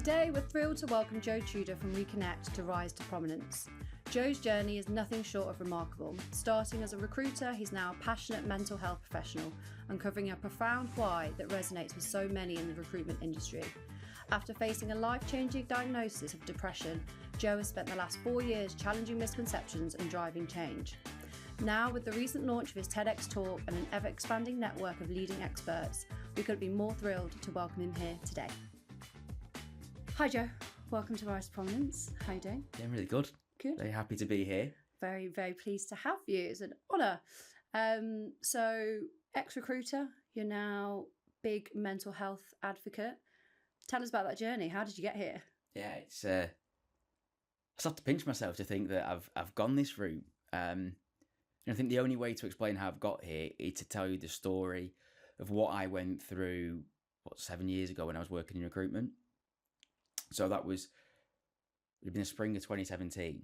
Today, we're thrilled to welcome Joe Tudor from Reconnect to rise to prominence. Joe's journey is nothing short of remarkable. Starting as a recruiter, he's now a passionate mental health professional, uncovering a profound why that resonates with so many in the recruitment industry. After facing a life-changing diagnosis of depression, Joe has spent the last 4 years challenging misconceptions and driving change. Now, with the recent launch of his TEDx talk and an ever-expanding network of leading experts, we couldn't be more thrilled to welcome him here today. Hi Joe, welcome to Rise to Prominence. How are you doing? Doing really good. Good. Very happy to be here. Very, very pleased to have you. It's an honour. So, ex-recruiter, you're now big mental health advocate. Tell us about that journey. How did you get here? Yeah, it's I start to pinch myself to think that I've gone this route. And I think the only way to explain how I've got here is to tell you the story of what I went through 7 years ago when I was working in recruitment. So it would have been the spring of 2017,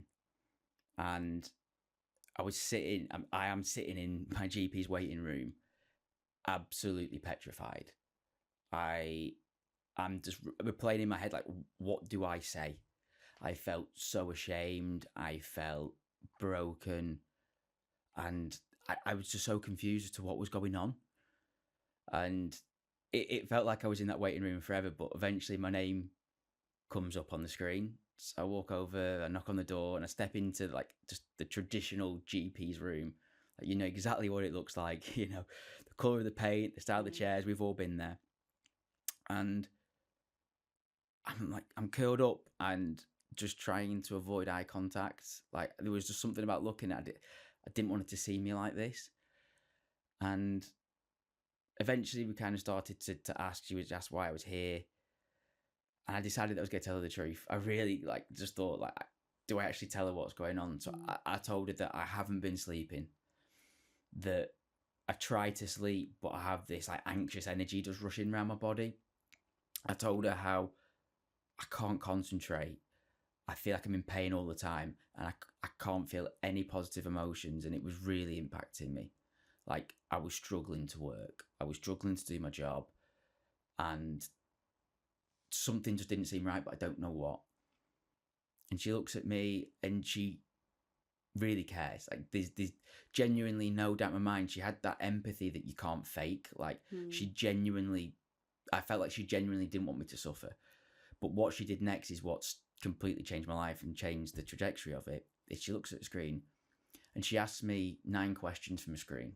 and I am sitting in my GP's waiting room, absolutely petrified. I'm just replaying in my head, like, what do I say? I felt so ashamed. I felt broken, and I was just so confused as to what was going on. And it felt like I was in that waiting room forever, but eventually my name comes up on the screen. So I walk over, I knock on the door, and I step into just the traditional GP's room. Like, you know exactly what it looks like, you know, the colour of the paint, the style of the chairs, we've all been there. And I'm curled up and just trying to avoid eye contact. Like, there was just something about looking at it. I didn't want it to see me like this. And eventually we kind of started to ask, she was asked why I was here. And I decided I was going to tell her the truth. I really just thought, do I actually tell her what's going on? So I told her that I haven't been sleeping, that I try to sleep, but I have this anxious energy just rushing around my body. I told her how I can't concentrate. I feel like I'm in pain all the time, and I can't feel any positive emotions, and it was really impacting me. Like, I was struggling to work. I was struggling to do my job, and something just didn't seem right, but I don't know what. And she looks at me and she really cares. Like, there's genuinely no doubt in my mind. She had that empathy that you can't fake. I felt like she genuinely didn't want me to suffer. But what she did next is what's completely changed my life and changed the trajectory of it. Is she looks at the screen and she asks me 9 questions from a screen.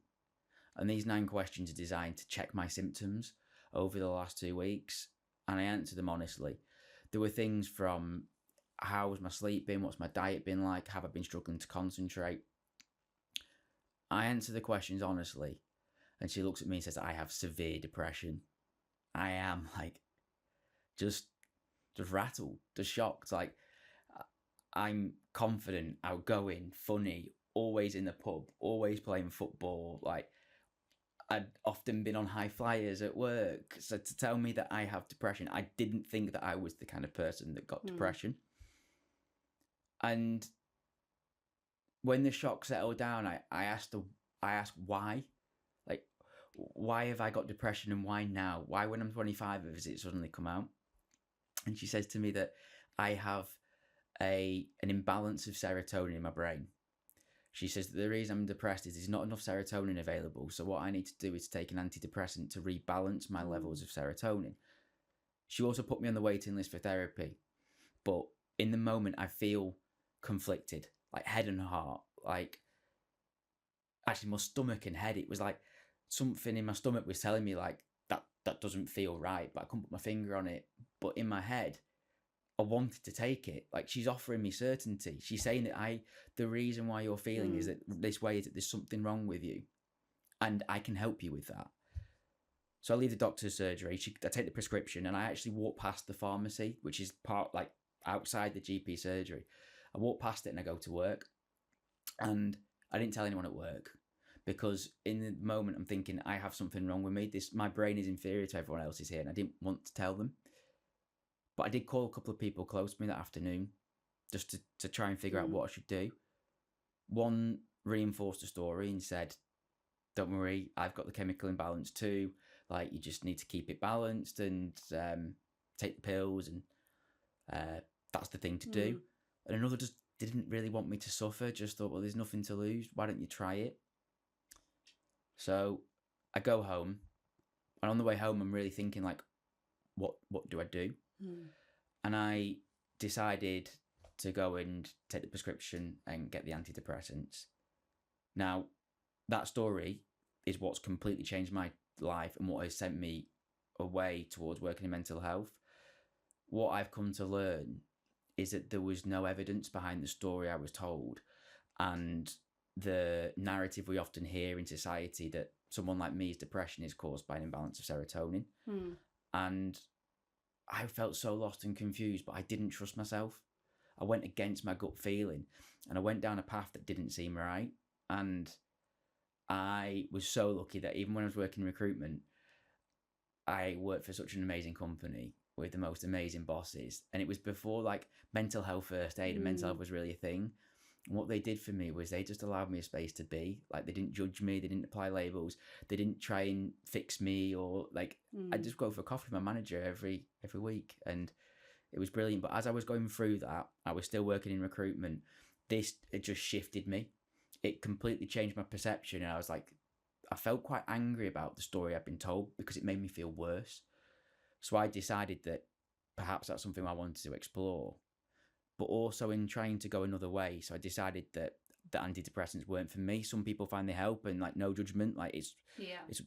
And these 9 questions are designed to check my symptoms over the last 2 weeks. And I answered them honestly. There were things from, how's my sleep been? What's my diet been like? Have I been struggling to concentrate? I answered the questions honestly. And she looks at me and says, I have severe depression. I am just rattled, just shocked. I'm confident, outgoing, funny, always in the pub, always playing football. I'd often been on high flyers at work. So to tell me that I have depression, I didn't think that I was the kind of person that got depression. And when the shock settled down, I asked why? Why have I got depression and why now? Why when I'm 25 has it suddenly come out? And she says to me that I have an imbalance of serotonin in my brain. She says that the reason I'm depressed is there's not enough serotonin available. So what I need to do is take an antidepressant to rebalance my levels of serotonin. She also put me on the waiting list for therapy. But in the moment, I feel conflicted, head and heart. Actually, my stomach and head, it was something in my stomach was telling me that doesn't feel right, but I couldn't put my finger on it. But in my head, I wanted to take it. She's offering me certainty. She's saying that the reason why you're feeling is that this way is that there's something wrong with you, and I can help you with that. So I leave the doctor's surgery. I take the prescription, and I actually walk past the pharmacy, which is outside the GP surgery. I walk past it and I go to work, and I didn't tell anyone at work because in the moment I'm thinking I have something wrong with me. My brain is inferior to everyone else's here, and I didn't want to tell them. But I did call a couple of people close to me that afternoon just to try and figure out what I should do. One reinforced the story and said, don't worry, I've got the chemical imbalance too. You just need to keep it balanced and take the pills. And that's the thing to do. And another just didn't really want me to suffer, just thought, well, there's nothing to lose, why don't you try it? So I go home, and on the way home I'm really thinking, like, what do I do? And I decided to go and take the prescription and get the antidepressants. Now, that story is what's completely changed my life and what has sent me away towards working in mental health. What I've come to learn is that there was no evidence behind the story I was told, and the narrative we often hear in society that someone like me's depression is caused by an imbalance of serotonin. And I felt so lost and confused, but I didn't trust myself. I went against my gut feeling, and I went down a path that didn't seem right. And I was so lucky that even when I was working in recruitment, I worked for such an amazing company with the most amazing bosses. And it was before like mental health first aid and mental health was really a thing. And what they did for me was they just allowed me a space to be. Like, they didn't judge me, they didn't apply labels, they didn't try and fix me, or like I'd just go for a coffee with my manager every week, and it was brilliant. But as I was going through that, I was still working in recruitment. It just shifted me. It completely changed my perception, and I felt quite angry about the story I'd been told because it made me feel worse. So I decided that perhaps that's something I wanted to explore, but also in trying to go another way. So I decided that the antidepressants weren't for me. Some people find they help, and like, no judgment. Like, it's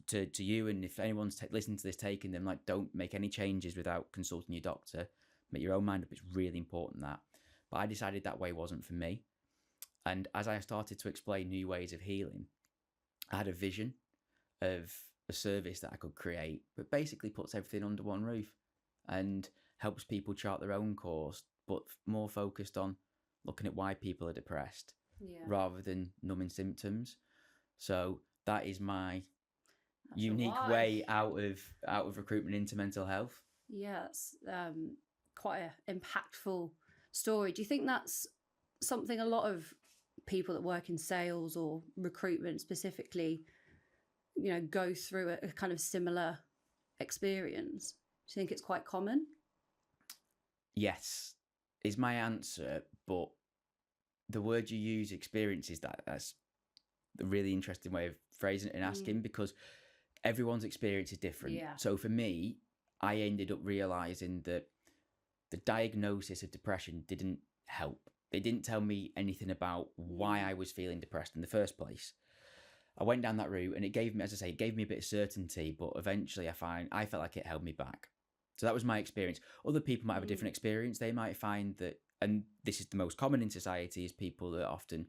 to you. And if anyone's listening to this, taking them, like, don't make any changes without consulting your doctor. Make your own mind up. It's really important that. But I decided that way wasn't for me. And as I started to explain new ways of healing, I had a vision of a service that I could create, but basically puts everything under one roof and helps people chart their own course, but more focused on looking at why people are depressed rather than numbing symptoms. So that is my unique way out of recruitment into mental health. Yeah, it's quite an impactful story. Do you think that's something a lot of people that work in sales or recruitment specifically, go through a kind of similar experience? Do you think it's quite common? Yes, is my answer, but the word you use, experiences, that's a really interesting way of phrasing it and asking, because everyone's experience is different. Yeah. So for me, I ended up realising that the diagnosis of depression didn't help. They didn't tell me anything about why I was feeling depressed in the first place. I went down that route, and it gave me, as I say, it gave me a bit of certainty, but eventually I felt like it held me back. So that was my experience. Other people might have a different experience. They might find that, and this is the most common in society, is people that often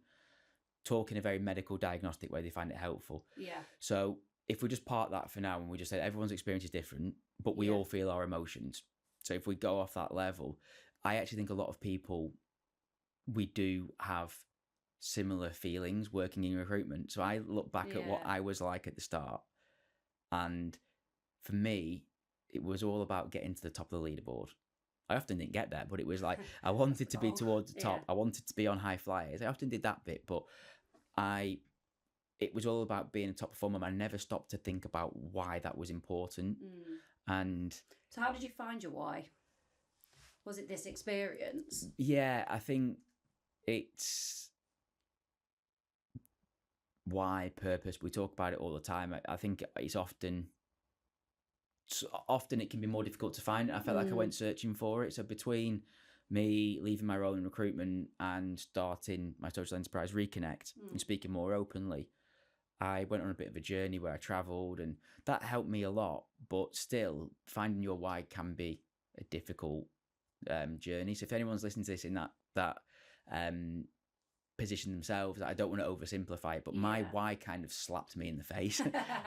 talk in a very medical diagnostic way. They find it helpful. Yeah. So if we just part that for now, and we just say everyone's experience is different, but we all feel our emotions. So if we go off that level, I actually think a lot of people, we do have similar feelings working in recruitment. So I look back at what I was like at the start, and for me, it was all about getting to the top of the leaderboard. I often didn't get there, but it was like I wanted to be towards the top. I wanted to be on high flyers. I often did that bit, but it was all about being a top performer. I never stopped to think about why that was important. And so how did you find your why? Was it this experience? Yeah, I think it's why, purpose. We talk about it all the time. I think it's often it can be more difficult to find. I felt like I went searching for it. So between me leaving my role in recruitment and starting my social enterprise Reconnect and speaking more openly, I went on a bit of a journey where I travelled, and that helped me a lot. But still, finding your why can be a difficult journey. So if anyone's listening to this in that position themselves, I don't want to oversimplify it, but my why kind of slapped me in the face.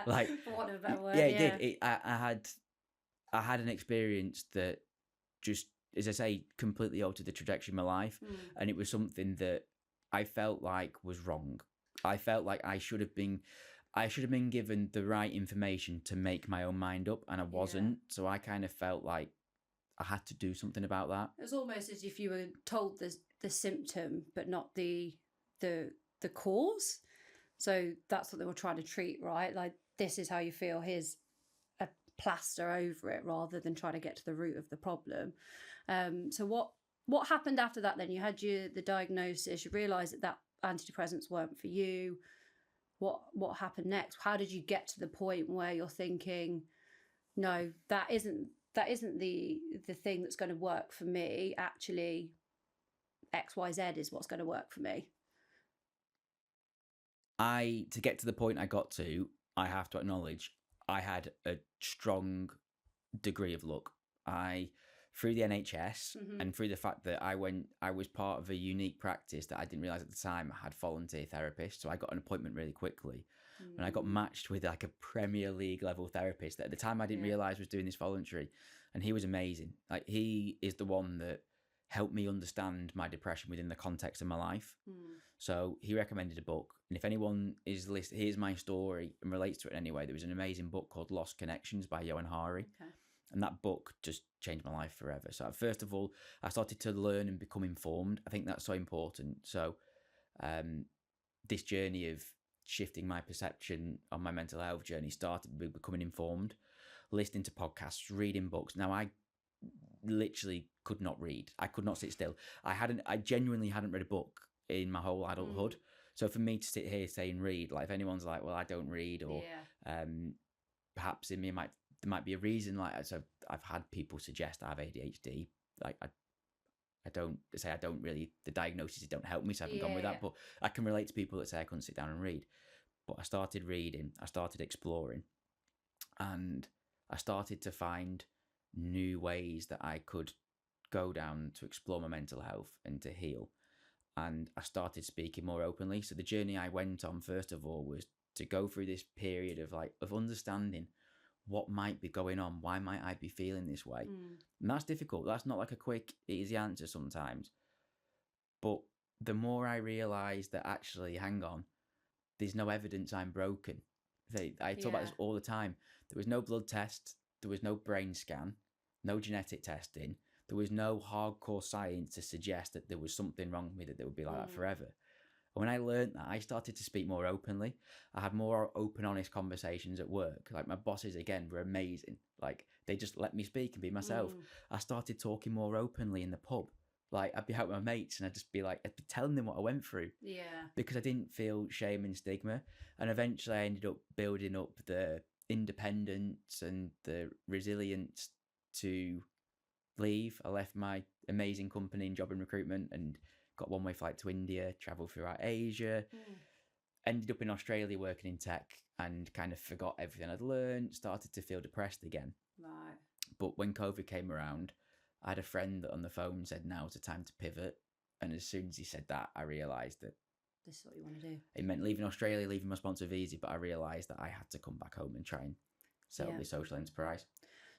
Like, for want of a better word. Yeah, it did. I had an experience that just, as I say, completely altered the trajectory of my life, and it was something that I felt like was wrong. I felt like I should have been given the right information to make my own mind up, and I wasn't. So I kind of felt like I had to do something about that. It was almost as if you were told the symptom, but not the cause. So that's what they were trying to treat, right? Like, this is how you feel. Here's a plaster over it, rather than trying to get to the root of the problem. So what what happened after that then? You had the diagnosis, you realised that antidepressants weren't for you. What happened next? How did you get to the point where you're thinking, no, that isn't the thing that's going to work for me. Actually, XYZ is what's going to work for me. To get to the point I got to, I have to acknowledge I had a strong degree of luck. Through the NHS and through the fact that I was part of a unique practice that I didn't realise at the time I had volunteer therapists, so I got an appointment really quickly. And I got matched with like a Premier League level therapist that at the time I didn't realise was doing this voluntary, and he was amazing. Like, he is the one that helped me understand my depression within the context of my life. So he recommended a book, and if anyone is listening, here's my story and relates to it in any way. There was an amazing book called Lost Connections by Johan Hari. Okay. And that book just changed my life forever. So first of all, I started to learn and become informed. I think that's so important. So this journey of shifting my perception on my mental health journey started with becoming informed, listening to podcasts, reading books. Now, I literally could not read. I could not sit still. I genuinely hadn't read a book in my whole adulthood. So for me to sit here saying read, like if anyone's like, well, I don't read, or perhaps in me there might be a reason. Like, so I've had people suggest I have ADHD. Like, I don't say I don't really, the diagnoses don't help me, so I haven't gone with that. But I can relate to people that say I couldn't sit down and read. But I started reading, I started exploring, and I started to find new ways that I could go down to explore my mental health and to heal. And I started speaking more openly. So the journey I went on, first of all, was to go through this period of understanding what might be going on. Why might I be feeling this way? And that's difficult. That's not like a quick, easy answer sometimes. But the more I realised that actually, hang on, there's no evidence I'm broken. I talk about this all the time. There was no blood test. There was no brain scan. No genetic testing. There was no hardcore science to suggest that there was something wrong with me, that they would be like that forever. And when I learned that, I started to speak more openly. I had more open, honest conversations at work. Like, my bosses, again, were amazing. Like, they just let me speak and be myself. I started talking more openly in the pub. Like, I'd be out with my mates and I'd just be like, I'd be telling them what I went through. Yeah. Because I didn't feel shame and stigma. And eventually I ended up building up the independence and the resilience to leave. I left my amazing company and job in recruitment and got one-way flight to India, travelled throughout Asia, ended up in Australia working in tech, and kind of forgot everything I'd learned, started to feel depressed again. Right. But when COVID came around, I had a friend that on the phone said, now's the time to pivot. And as soon as he said that, I realised that this is what you want to do. It meant leaving Australia, leaving my sponsor visa, but I realised that I had to come back home and try and set up this social enterprise.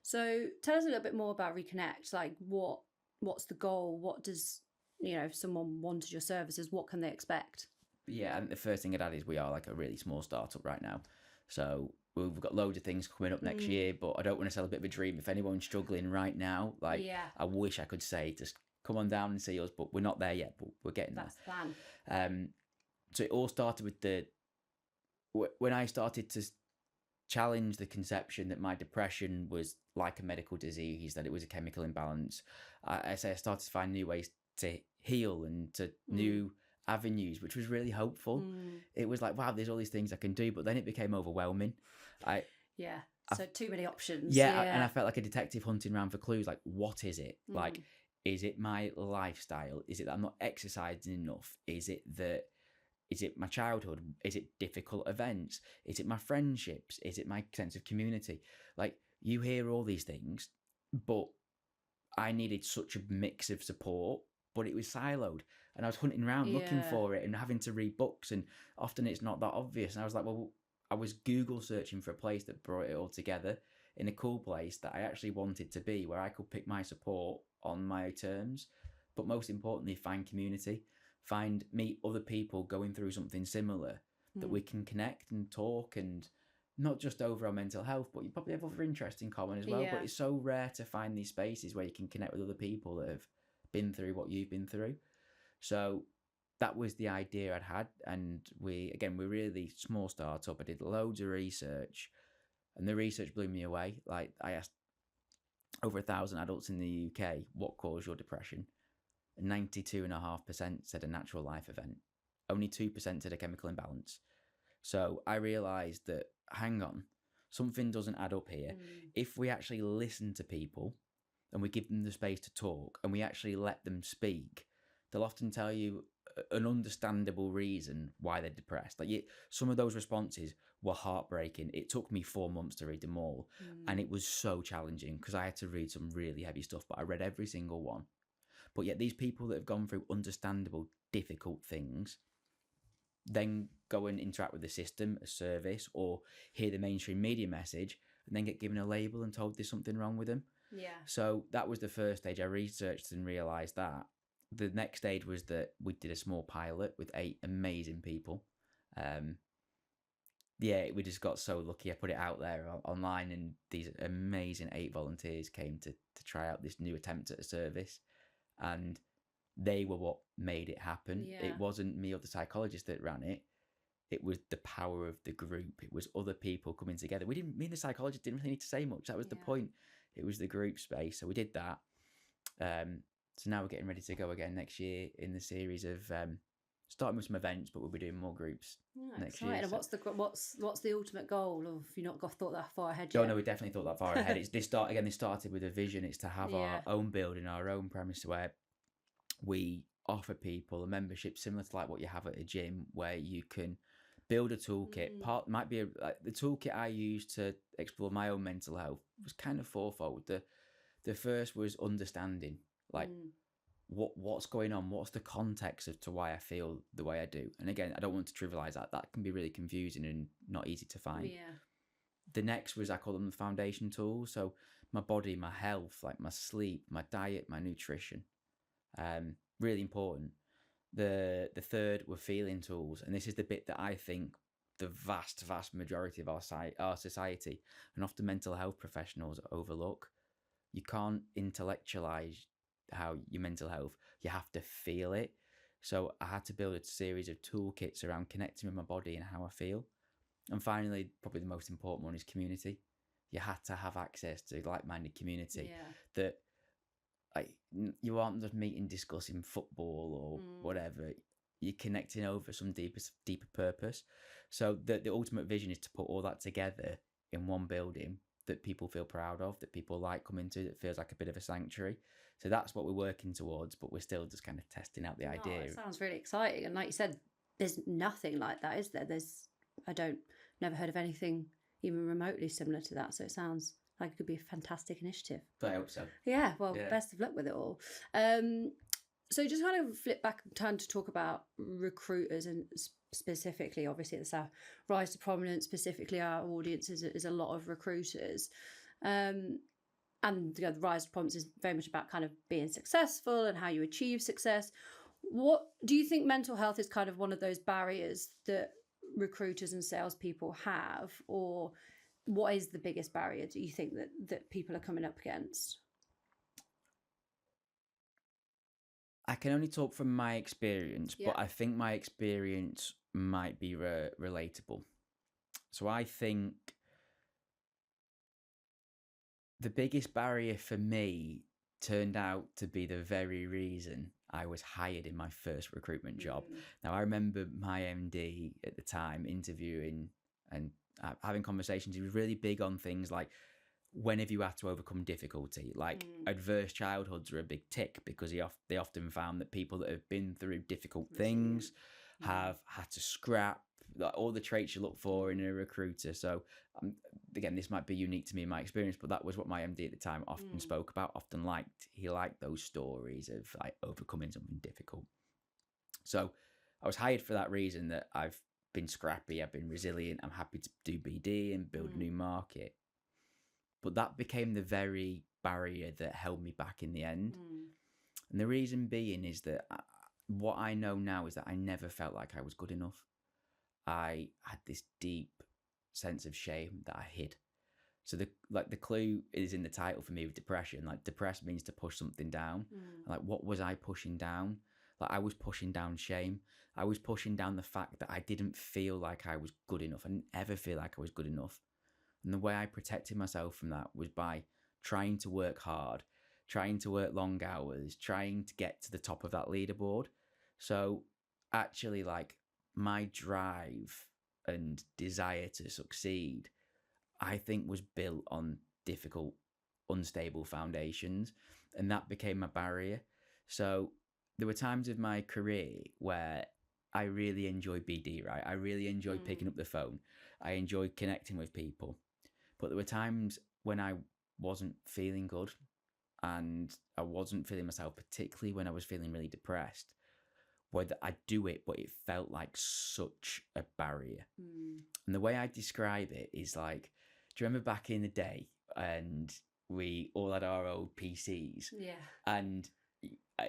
So tell us a little bit more about Reconnect. Like, what's the goal? What does, if someone wanted your services, what can they expect? Yeah, and the first thing I'd add is we are like a really small startup right now. So we've got loads of things coming up next year, but I don't want to sell a bit of a dream. If anyone's struggling right now, I wish I could say, just come on down and see us, but we're not there yet, but we're getting there. That's the plan. So it all started with when I started to challenge the conception that my depression was like a medical disease, that it was a chemical imbalance. I started to find new ways to heal and to new avenues, which was really hopeful. It was like, wow, there's all these things I can do, but then it became overwhelming. So too many options. And I felt like a detective hunting around for clues. Like, what is it? Like, is it my lifestyle? Is it that I'm not exercising enough? Is it my childhood? Is it difficult events? Is it my friendships? Is it my sense of community? Like, you hear all these things, but I needed such a mix of support, but it was siloed. And I was hunting around looking for it and having to read books, and often it's not that obvious. And I was like, well, I was Google searching for a place that brought it all together in a cool place that I actually wanted to be, where I could pick my support on my terms, but most importantly, find community. Meet other people going through something similar that we can connect and talk, and not just over our mental health, but you probably have other interests in common as well. But it's so rare to find these spaces where you can connect with other people that have been through what you've been through. So that was the idea I'd had. And we're really small startup. I did loads of research, and the research blew me away. Like, I asked over 1,000 adults in the UK, what caused your depression? 92.5% said a natural life event. Only 2% said a chemical imbalance. So I realised that, hang on, something doesn't add up here. If we actually listen to people and we give them the space to talk and we actually let them speak, they'll often tell you an understandable reason why they're depressed. Like some of those responses were heartbreaking. It took me 4 months to read them all, and it was so challenging because I had to read some really heavy stuff, but I read every single one. But yet these people that have gone through understandable, difficult things then go and interact with the system, a service, or hear the mainstream media message and then get given a label and told there's something wrong with them. Yeah. So that was the first stage. I researched and realised that. The next stage was that we did a small pilot with 8 amazing people. We just got so lucky. I put it out there online, and these amazing 8 volunteers came to try out this new attempt at a service, and they were what made it happen. Yeah. It wasn't me or the psychologist that ran it. It was the power of the group. It was other people coming together. Me and the psychologist didn't really need to say much. That was the point. It was the group space. So we did that. So now we're getting ready to go again next year in the series of starting with some events, but we'll be doing more groups next year. And what's the ultimate goal? Of you not thought that far ahead yet? No, we definitely thought that far ahead. They started with a vision. It's to have our own building, our own premise, where we offer people a membership similar to like what you have at a gym, where you can build a toolkit. Part might be the toolkit I used to explore my own mental health was kind of fourfold. The first was understanding, like what's going on, what's the context of to why I feel the way I do. And again, I don't want to trivialize that. That can be really confusing and not easy to find. Yeah. The next was, I call them the foundation tools. So my body, my health, like my sleep, my diet, my nutrition. Really important. The third were feeling tools, and this is the bit that I think the vast majority of our society and often mental health professionals overlook. You can't intellectualize how your mental health, you have to feel it. So I had to build a series of toolkits around connecting with my body and how I feel. And finally, probably the most important one is community. You had to have access to like-minded community that, like, you aren't just meeting discussing football or whatever. You're connecting over some deeper purpose. So the ultimate vision is to put all that together in one building that people feel proud of, that people like coming to, that feels like a bit of a sanctuary. So that's what we're working towards, but we're still just kind of testing out the idea. It sounds really exciting. And like you said, there's nothing like that, is there? Never heard of anything even remotely similar to that. So it sounds like it could be a fantastic initiative. I hope so. Yeah, well, best of luck with it all. So just kind of flip back and turn to talk about recruiters, and specifically, obviously, it's our rise to prominence. Specifically, our audience is a lot of recruiters. And the rise to prominence is very much about kind of being successful and how you achieve success. What do you think mental health is kind of one of those barriers that recruiters and salespeople have, or what is the biggest barrier do you think that people are coming up against? I can only talk from my experience, but I think my experience might be relatable. So I think the biggest barrier for me turned out to be the very reason I was hired in my first recruitment job. Now, I remember my MD at the time interviewing and having conversations. He was really big on things like, when have you had to overcome difficulty? Like adverse childhoods are a big tick, because they often found that people that have been through difficult things have had to scrap, like, all the traits you look for in a recruiter. So again, this might be unique to me in my experience, but that was what my MD at the time often spoke about, often liked. He liked those stories of like overcoming something difficult. So I was hired for that reason, that I've been scrappy, I've been resilient, I'm happy to do BD and build a new market. But that became the very barrier that held me back in the end. And the reason being is that what I know now is that I never felt like I was good enough. I had this deep sense of shame that I hid. So the clue is in the title for me with depression. Like, depressed means to push something down. Like, what was I pushing down? Like, I was pushing down shame. I was pushing down the fact that I didn't feel like I was good enough. I didn't ever feel like I was good enough. And the way I protected myself from that was by trying to work hard, trying to work long hours, trying to get to the top of that leaderboard. So actually, like, my drive and desire to succeed, I think, was built on difficult, unstable foundations, and that became a barrier. So there were times of my career where I really enjoyed BD, right? I really enjoyed picking up the phone. I enjoyed connecting with people. But there were times when I wasn't feeling good and I wasn't feeling myself, particularly when I was feeling really depressed, where I'd do it, but it felt like such a barrier. And the way I describe it is like, do you remember back in the day and we all had our old PCs? Yeah. And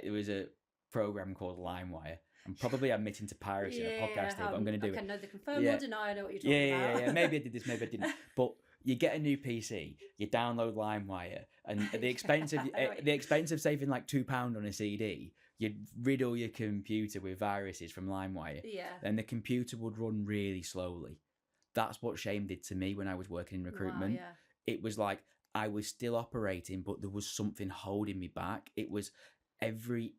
there was a program called LimeWire. I'm probably admitting to piracy in a podcast here, but I'm going to do it. Okay, neither confirm or deny. I know what you're talking about. Yeah. Maybe I did this, maybe I didn't. But you get a new PC, you download LimeWire, and at the expense of saving like £2 on a CD, you'd riddle your computer with viruses from LimeWire. Yeah. And the computer would run really slowly. That's what shame did to me when I was working in recruitment. Wow, yeah. It was like I was still operating, but there was something holding me back. It was every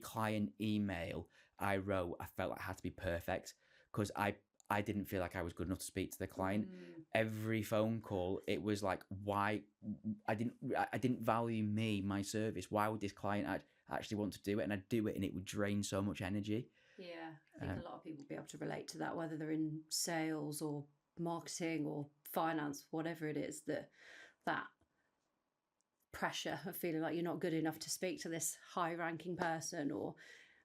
client email I wrote, I felt like it had to be perfect because I didn't feel like I was good enough to speak to the client. Every phone call, it was like, why I didn't value my service. Why would this client actually want to do it? And I'd do it and it would drain so much energy. Yeah, I think a lot of people will be able to relate to that, whether they're in sales or marketing or finance, whatever it is, that pressure of feeling like you're not good enough to speak to this high-ranking person or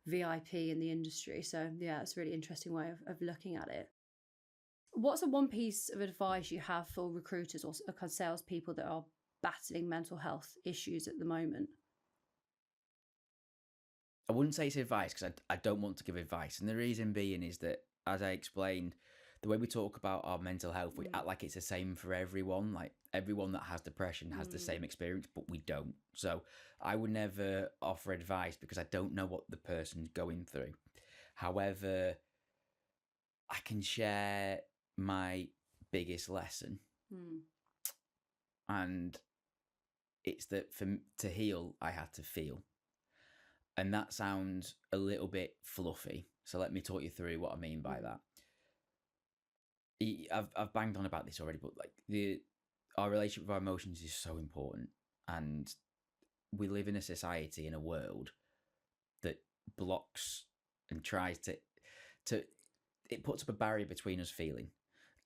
VIP in the industry. So yeah, it's a really interesting way of looking at it. What's the one piece of advice you have for recruiters or salespeople that are battling mental health issues at the moment? I wouldn't say it's advice because I don't want to give advice. And the reason being is that, as I explained, the way we talk about our mental health, we act like it's the same for everyone. Like everyone that has depression has the same experience, but we don't. So I would never offer advice because I don't know what the person's going through. However, I can share my biggest lesson. And it's that to heal, I had to feel. And that sounds a little bit fluffy. So let me talk you through what I mean by that. I've banged on about this already, but like our relationship with our emotions is so important. And we live in a society, in a world that blocks and tries to it puts up a barrier between us feeling.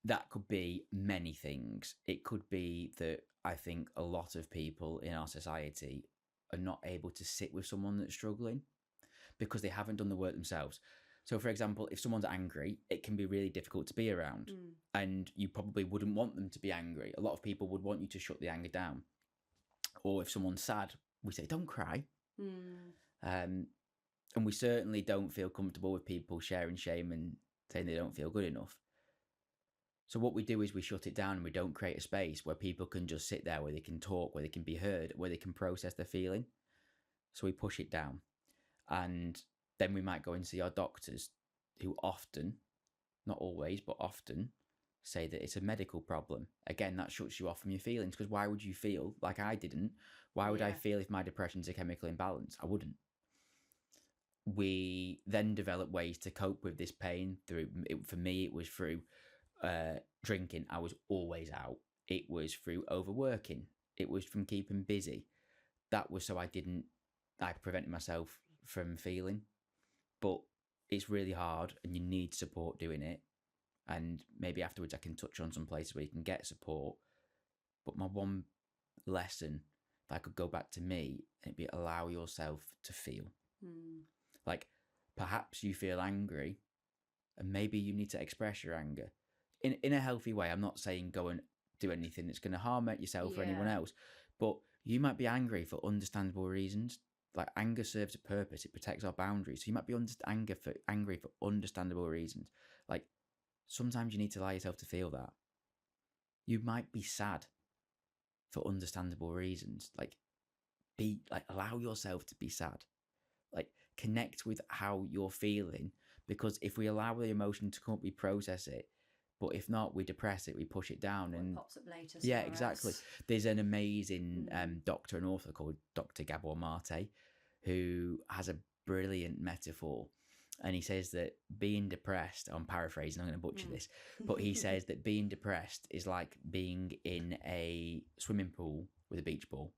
That could be many things. It could be that I think a lot of people in our society are not able to sit with someone that's struggling because they haven't done the work themselves. So, for example, if someone's angry, it can be really difficult to be around, and you probably wouldn't want them to be angry. A lot of people would want you to shut the anger down. Or if someone's sad, we say, don't cry. And we certainly don't feel comfortable with people sharing shame and saying they don't feel good enough. So what we do is we shut it down and we don't create a space where people can just sit there, where they can talk, where they can be heard, where they can process their feeling. So we push it down. And then we might go and see our doctors, who often, not always, but often say that it's a medical problem. Again, that shuts you off from your feelings, because why would you feel like I didn't? Why would I feel if my depression's a chemical imbalance? I wouldn't. We then develop ways to cope with this pain for me, it was through drinking. I was always out. It was through overworking. It was from keeping busy. That was so I prevented myself from feeling. But it's really hard and you need support doing it. And maybe afterwards I can touch on some places where you can get support. But my one lesson, if I could go back to me, it'd be allow yourself to feel. Like perhaps you feel angry and maybe you need to express your anger in a healthy way. I'm not saying go and do anything that's going to harm yourself or anyone else, but you might be angry for understandable reasons. Like anger serves a purpose. It protects our boundaries. So you might be angry for understandable reasons. Like sometimes you need to allow yourself to feel that. You might be sad for understandable reasons. Allow yourself to be sad. Like connect with how you're feeling, because if we allow the emotion to come up, we process it, But if not, we depress it, we push it down, Or it and pops up later. yeah, somewhere exactly. else. There's an amazing doctor and author called Dr. Gabor Mate, who has a brilliant metaphor. And he says that being depressed, I'm paraphrasing, I'm going to butcher this, but he says that being depressed is like being in a swimming pool with a beach ball.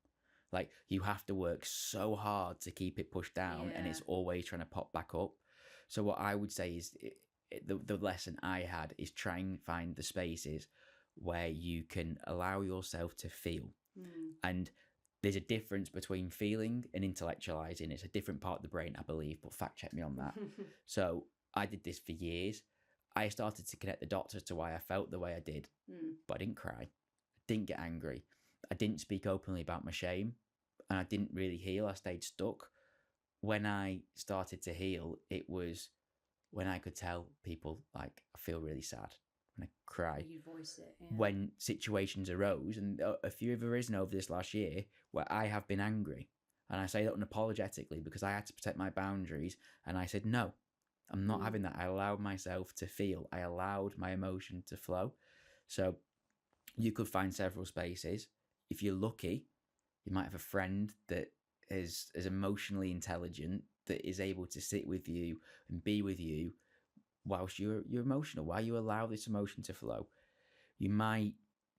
Like, you have to work so hard to keep it pushed down, and it's always trying to pop back up. So what I would say is the lesson I had is try and find the spaces where you can allow yourself to feel. And there's a difference between feeling and intellectualizing. It's a different part of the brain, I believe, but fact check me on that. So I did this for years. I started to connect the dots as to why I felt the way I did, but I didn't cry. I didn't get angry. I didn't speak openly about my shame, and I didn't really heal. I stayed stuck. When I started to heal, it was when I could tell people, like, I feel really sad, when I cry. You voice it. When situations arose, and a few have arisen over this last year, where I have been angry. And I say that unapologetically because I had to protect my boundaries. And I said, no, I'm not having that. I allowed myself to feel. I allowed my emotion to flow. So you could find several spaces. If you're lucky, you might have a friend that is emotionally intelligent, that is able to sit with you and be with you whilst you're emotional, while you allow this emotion to flow. You might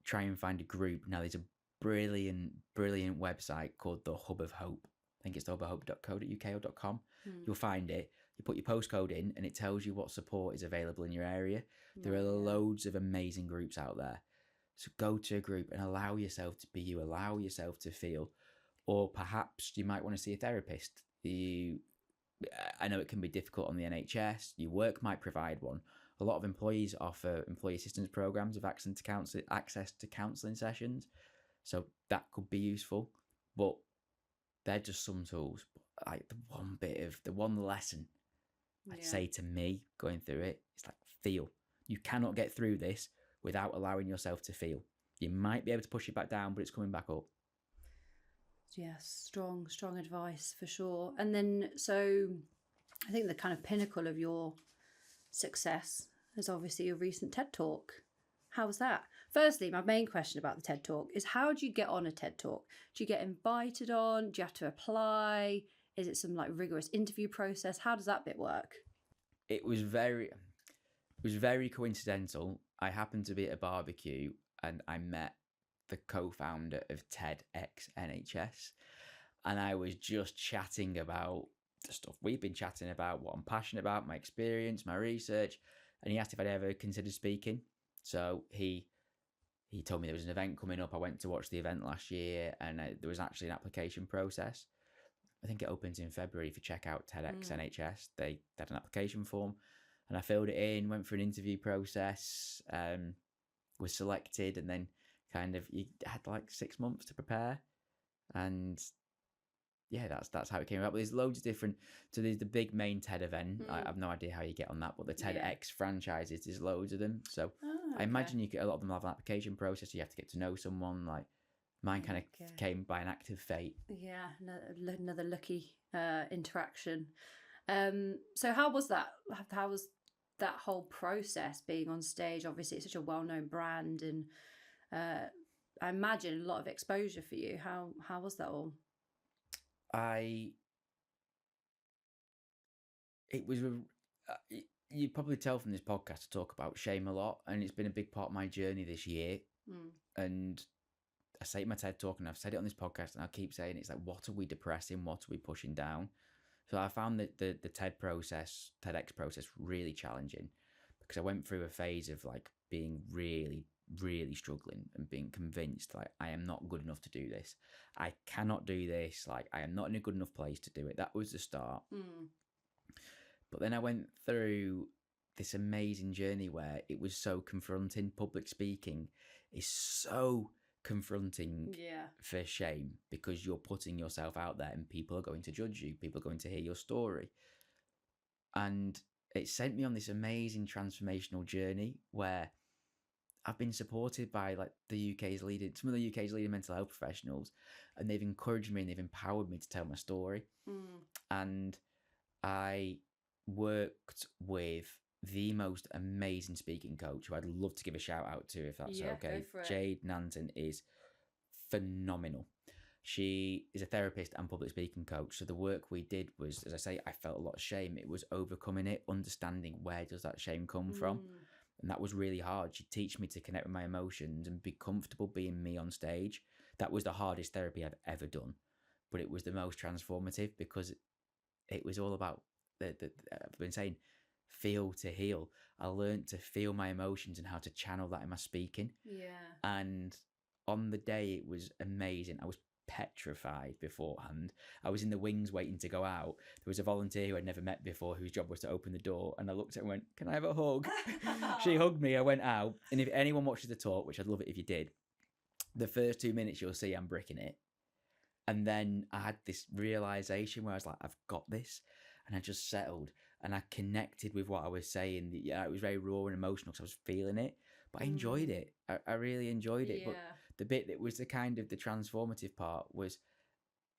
try and find a group. Now, there's a brilliant website called the Hub of Hope. I think it's thehubofhope.co.uk or .com. You'll find it. You put your postcode in and it tells you what support is available in your area. There are loads of amazing groups out there. So go to a group and allow yourself to be you, allow yourself to feel. Or perhaps you might want to see a therapist. I know it can be difficult on the NHS. Your work might provide one. A lot of employees offer employee assistance programs of access to counselling sessions. So that could be useful. But they're just some tools. Like, the one lesson I'd say to me going through it, it's like, feel. You cannot get through this without allowing yourself to feel. You might be able to push it back down, but it's coming back up. Yes, strong advice for sure. And then, so I think the kind of pinnacle of your success is obviously your recent TED Talk. How was that? Firstly, my main question about the TED Talk is, how do you get on a TED Talk? Do you get invited on? Do you have to apply? Is it some like rigorous interview process? How does that bit work? It was very coincidental. I happened to be at a barbecue and I met the co-founder of TEDx NHS, and I was just chatting about the stuff we've been chatting about, what I'm passionate about, my experience, my research, and he asked if I'd ever considered speaking. So he told me there was an event coming up. I went to watch the event last year, and there was actually an application process. I think it opens in February. If you check out TEDx NHS, they had an application form, and I filled it in, went through an interview process, was selected, and then kind of, you had like 6 months to prepare, and yeah, that's how it came about. But there's loads of different. So there's the big main TED event. I have no idea how you get on that, but the TEDx franchises, there's loads of them. So I imagine a lot of them have an application process. You have to get to know someone. Like, mine kind of came by an act of fate. Yeah, another lucky interaction. So how was that? How was that whole process, being on stage? Obviously, it's such a well-known brand, and I imagine a lot of exposure for you. How was that all? You'd probably tell from this podcast to talk about shame a lot, and it's been a big part of my journey this year. And I say it in my TED Talk, and I've said it on this podcast, and I keep saying it's like, what are we depressing? What are we pushing down? So I found that the TEDx process really challenging, because I went through a phase of like being really, really struggling and being convinced like, I am not good enough to do this. I cannot do this. Like, I am not in a good enough place to do it. That was the start. But then I went through this amazing journey where it was so confronting. Public speaking is so confronting for shame, because you're putting yourself out there and people are going to judge you. People are going to hear your story. And it sent me on this amazing transformational journey where I've been supported by like some of the UK's leading mental health professionals, and they've encouraged me and they've empowered me to tell my story. And I worked with the most amazing speaking coach who I'd love to give a shout out to, if that's Yeah, okay. go for it. Jade Nanton is phenomenal. She is a therapist and public speaking coach. So the work we did was, as I say, I felt a lot of shame. It was overcoming it, understanding where does that shame come from. And that was really hard. She'd teach me to connect with my emotions and be comfortable being me on stage. That was the hardest therapy I've ever done. But it was the most transformative because it was all about, I've been saying, feel to heal. I learned to feel my emotions and how to channel that in my speaking. Yeah. And on the day, it was amazing. I was petrified beforehand. I was in the wings waiting to go out. There was a volunteer who I'd never met before whose job was to open the door, and I looked at her and went, "Can I have a hug?" She hugged me. I went out, and if anyone watches the talk, which I'd love it if you did, the first 2 minutes you'll see I'm bricking it. And then I had this realization where I was like, I've got this. And I just settled and I connected with what I was saying. Yeah, it was very raw and emotional because I was feeling it, but I enjoyed it. I really enjoyed it. Yeah. But the bit that was the transformative part was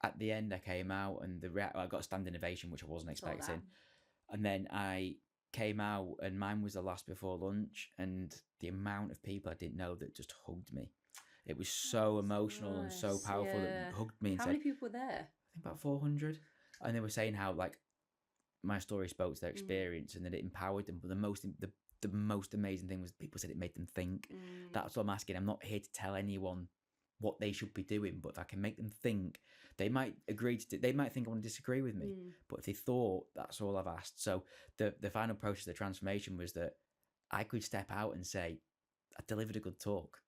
at the end I came out and I got a standing ovation, which I wasn't expecting. And then I came out and mine was the last before lunch, and the amount of people I didn't know that just hugged me. It was so emotional and so powerful that hugged me and How said, many people were there? I think about 400. And they were saying how like my story spoke to their experience and that it empowered them. But the most amazing thing was people said it made them think. That's what I'm asking. I'm not here to tell anyone what they should be doing, but if I can make them think, they might agree to they might think I want to disagree with me. But if they thought, that's all I've asked. So the final process of the transformation was that I could step out and say, I delivered a good talk.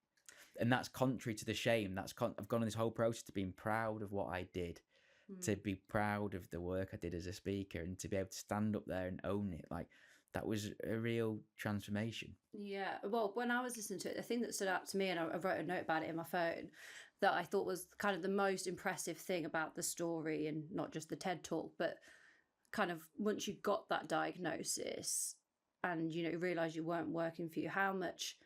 And that's contrary to the shame. I've gone on this whole process to being proud of what I did, to be proud of the work I did as a speaker, and to be able to stand up there and own it. Like, that was a real transformation. Yeah. Well, when I was listening to it, the thing that stood out to me, and I wrote a note about it in my phone, that I thought was kind of the most impressive thing about the story, and not just the TED Talk, but kind of once you got that diagnosis and, you realised you weren't working for you, how much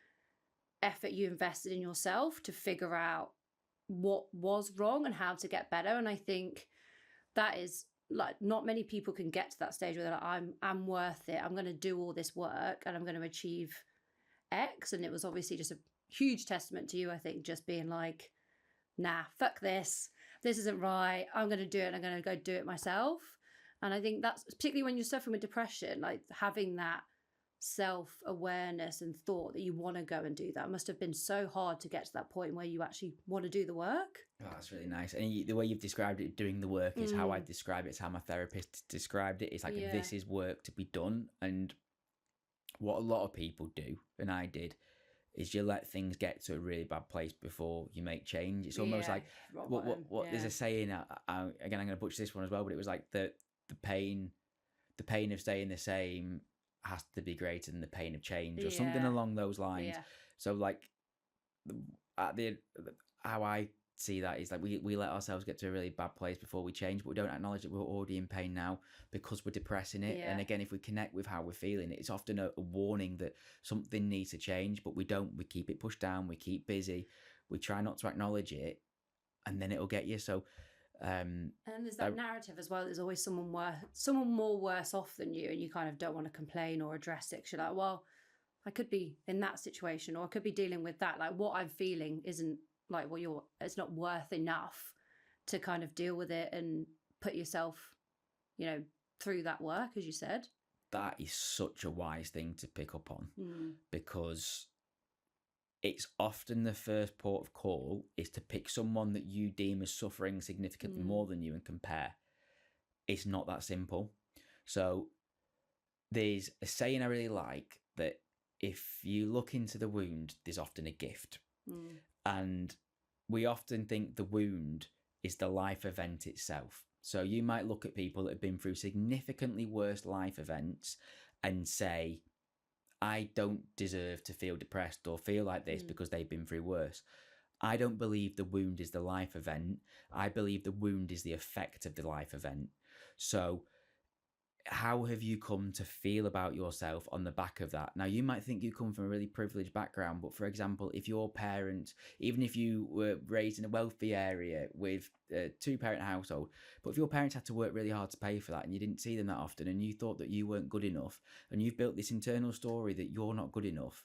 effort you invested in yourself to figure out what was wrong and how to get better. And I think that is like, not many people can get to that stage where they're like, I'm worth it, I'm going to do all this work and I'm going to achieve X. And it was obviously just a huge testament to you, I think, just being like, nah, fuck this isn't right, I'm going to do it, I'm going to go do it myself. And I think that's particularly when you're suffering with depression, like having that self-awareness and thought that you want to go and do that must have been so hard to get to that point where you actually want to do the work. Oh, that's really nice. And the way you've described it, doing the work, is how I describe it. It's how my therapist described it. It's like, this is work to be done. And what a lot of people do, and I did, is you let things get to a really bad place before you make change. It's almost like what there's a saying. Again, I'm going to butcher this one as well, but it was like the pain of staying the same has to be greater than the pain of change, or something along those lines. So like how I see that is like we let ourselves get to a really bad place before we change, but we don't acknowledge that we're already in pain now because we're depressing it. And again, if we connect with how we're feeling, it's often a warning that something needs to change, but we don't. We keep it pushed down, we keep busy, we try not to acknowledge it, and then it'll get you. So and there's that narrative as well, there's always someone more worse off than you, and you kind of don't want to complain or address it, 'cause you're like, well, I could be in that situation, or I could be dealing with that, like what I'm feeling isn't like what it's not worth enough to kind of deal with it and put yourself, through that work, as you said. That is such a wise thing to pick up on, because it's often the first port of call is to pick someone that you deem as suffering significantly more than you and compare. It's not that simple. So there's a saying I really like, that if you look into the wound, there's often a gift. And we often think the wound is the life event itself. So you might look at people that have been through significantly worse life events and say, I don't deserve to feel depressed or feel like this because they've been through worse. I don't believe the wound is the life event. I believe the wound is the effect of the life event. So how have you come to feel about yourself on the back of that? Now, you might think you come from a really privileged background, but for example, if your parents, even if you were raised in a wealthy area with a two-parent household, but if your parents had to work really hard to pay for that and you didn't see them that often and you thought that you weren't good enough and you've built this internal story that you're not good enough,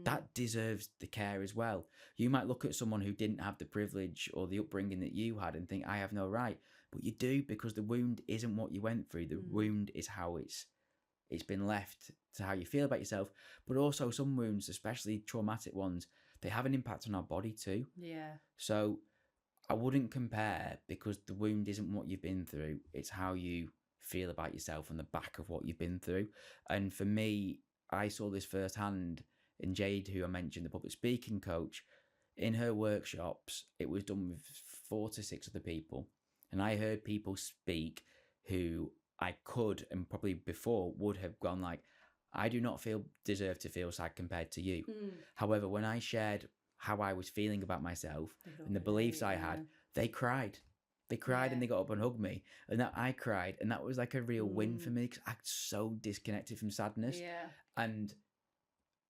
that deserves the care as well. You might look at someone who didn't have the privilege or the upbringing that you had and think, I have no right. But you do, because the wound isn't what you went through. The wound is how it's been left to how you feel about yourself. But also some wounds, especially traumatic ones, they have an impact on our body too. Yeah. So I wouldn't compare, because the wound isn't what you've been through. It's how you feel about yourself on the back of what you've been through. And for me, I saw this firsthand in Jade, who I mentioned, the public speaking coach. In her workshops, it was done with 4 to 6 other people. And I heard people speak who I could, and probably before would have gone like, I do not deserve to feel sad compared to you. However, when I shared how I was feeling about myself and the beliefs I had, they cried. They cried and they got up and hugged me. And that I cried. And that was like a real win for me, because I'm so disconnected from sadness. Yeah. And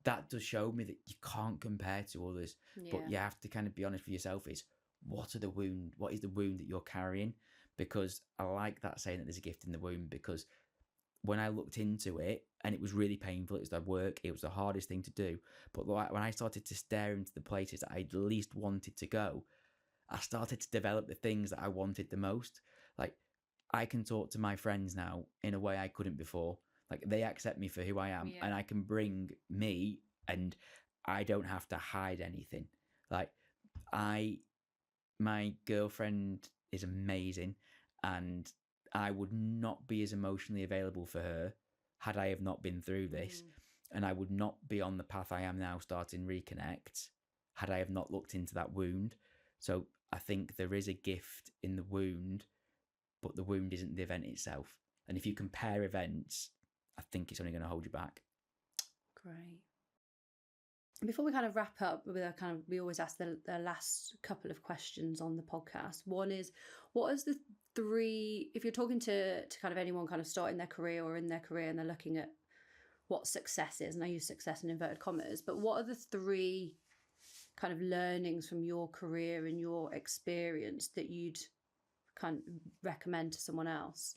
that does show me that you can't compare to others. But you have to kind of be honest with yourself, is what is the wound that you're carrying? Because I like that saying that there's a gift in the wound, because when I looked into it, and it was really painful, it was the work, it was the hardest thing to do, but when I started to stare into the places that I least wanted to go, I started to develop the things that I wanted the most. Like, I can talk to my friends now in a way I couldn't before. Like, they accept me for who I am, and I can bring me, and I don't have to hide anything. Like, my girlfriend is amazing, and I would not be as emotionally available for her had I have not been through this. And I would not be on the path I am now, starting Reconnect, had I have not looked into that wound. So I think there is a gift in the wound, but the wound isn't the event itself. And if you compare events, I think it's only going to hold you back. Great. Before we kind of wrap up with we always ask the last couple of questions on the podcast. One is, what is the 3, if you're talking to kind of anyone kind of starting their career or in their career and they're looking at what success is, and I use success in inverted commas, but what are the 3 kind of learnings from your career and your experience that you'd kind of recommend to someone else?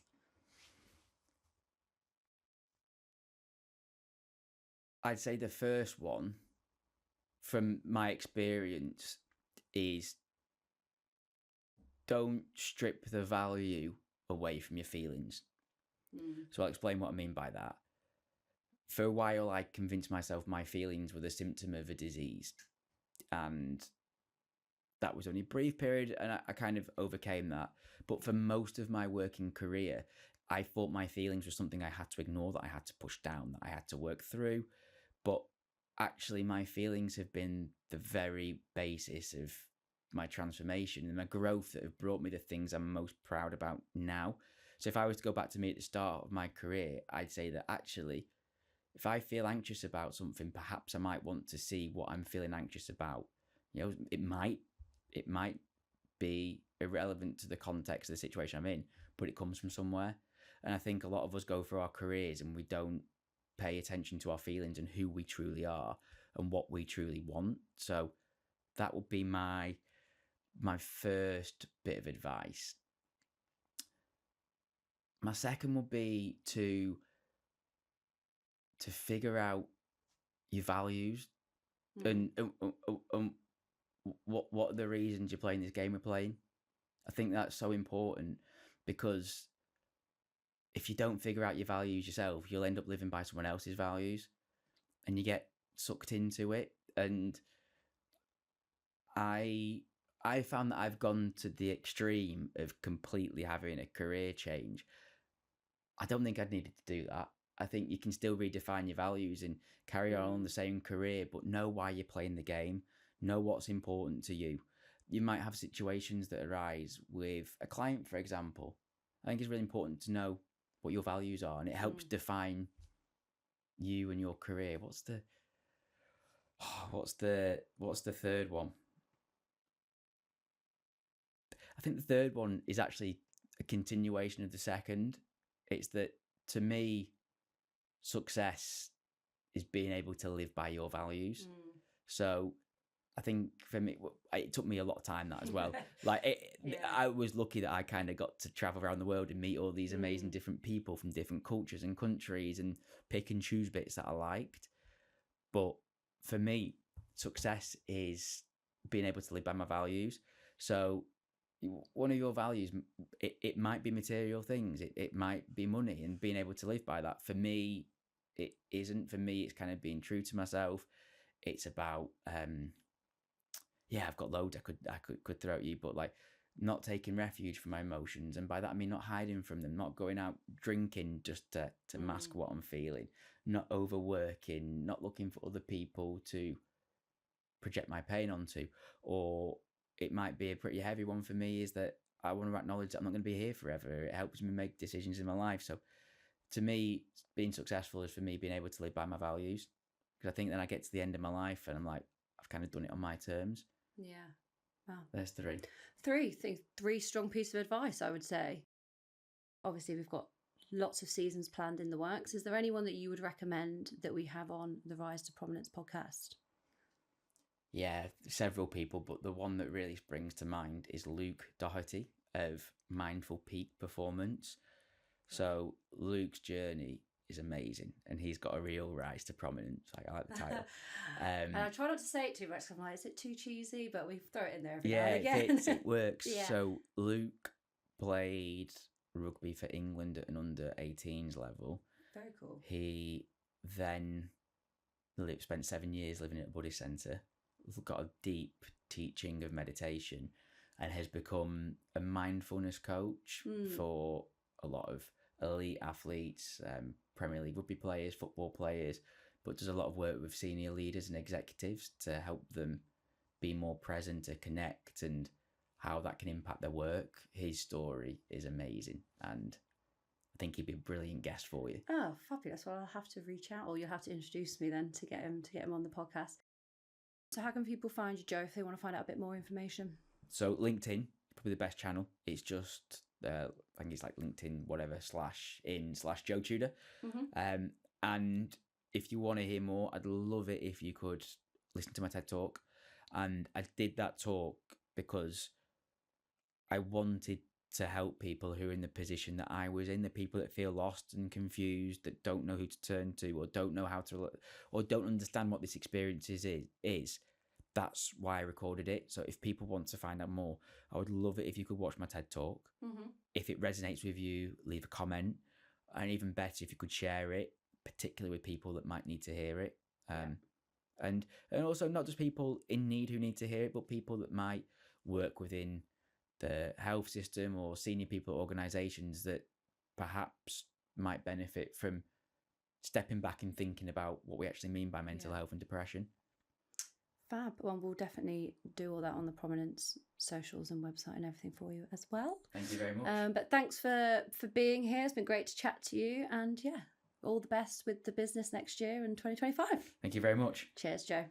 I'd say the first one, from my experience, is don't strip the value away from your feelings. So I'll explain what I mean by that. For a while, I convinced myself my feelings were the symptom of a disease. And that was only a brief period, and I kind of overcame that. But for most of my working career, I thought my feelings were something I had to ignore, that I had to push down, that I had to work through. But actually, my feelings have been the very basis of my transformation and my growth, that have brought me the things I'm most proud about now. So if I was to go back to me at the start of my career, I'd say that actually, if I feel anxious about something, perhaps I might want to see what I'm feeling anxious about. You know, it might be irrelevant to the context of the situation I'm in, but it comes from somewhere. And I think a lot of us go through our careers and we don't pay attention to our feelings and who we truly are and what we truly want. So that would be my first bit of advice. My second would be to figure out your values and what are the reasons you're playing this game we're playing. I think that's so important, because if you don't figure out your values yourself, you'll end up living by someone else's values and you get sucked into it. And I found that I've gone to the extreme of completely having a career change. I don't think I'd needed to do that. I think you can still redefine your values and carry on the same career, but know why you're playing the game, know what's important to you. You might have situations that arise with a client, for example. I think it's really important to know what your values are, and it helps define you and your career. What's the third one? I think the third one is actually a continuation of the second. It's that to me, success is being able to live by your values. So I think for me, it took me a lot of time that as well. I was lucky that I kind of got to travel around the world and meet all these amazing different people from different cultures and countries and pick and choose bits that I liked. But for me, success is being able to live by my values. So one of your values, it might be material things, it might be money, and being able to live by that. For me, it isn't. For me, it's kind of being true to myself. It's about I've got loads I could throw at you, but like not taking refuge from my emotions, and by that I mean not hiding from them, not going out drinking just to mask what I'm feeling, not overworking, not looking for other people to project my pain onto. Or it might be a pretty heavy one for me, is that I want to acknowledge that I'm not going to be here forever. It helps me make decisions in my life. So to me, being successful is for me being able to live by my values, because I think then I get to the end of my life and I'm like, I've kind of done it on my terms. Yeah. Wow. There's three. Three strong pieces of advice, I would say. Obviously, we've got lots of seasons planned in the works. Is there anyone that you would recommend that we have on the Rise to Prominence podcast? Yeah, several people, but the one that really springs to mind is Luke Doherty of Mindful Peak Performance. So Luke's journey is amazing, and he's got a real rise to prominence. I like the title. And I try not to say it too much, because I'm like, is it too cheesy? But we throw it in there every now and again. It fits, it works. Yeah. So Luke played rugby for England at an under-18s level. Very cool. He then spent 7 years living at a Buddhist centre, got a deep teaching of meditation, and has become a mindfulness coach for a lot of elite athletes, Premier League rugby players, football players, but does a lot of work with senior leaders and executives to help them be more present, to connect, and how that can impact their work. His story is amazing, and I think he'd be a brilliant guest for you. Oh, fabulous. Well, I'll have to reach out, or you'll have to introduce me then to get him on the podcast. So how can people find you, Joe, if they want to find out a bit more information? So LinkedIn, probably the best channel. It's just, I think it's like LinkedIn, whatever, /Joe Tudor. And if you want to hear more, I'd love it if you could listen to my TED Talk. And I did that talk because I wanted to help people who are in the position that I was in, the people that feel lost and confused, that don't know who to turn to, or don't know how to, or don't understand what this experience is. That's why I recorded it. So if people want to find out more, I would love it if you could watch my TED Talk. If it resonates with you, leave a comment. And even better, if you could share it, particularly with people that might need to hear it. And also not just people in need who need to hear it, but people that might work within the health system or senior people organisations that perhaps might benefit from stepping back and thinking about what we actually mean by mental health and depression. Fab. Well, we'll definitely do all that on the Prominence socials and website and everything for you as well. Thank you very much. But thanks for being here. It's been great to chat to you, and all the best with the business next year in 2025. Thank you very much. Cheers, Joe.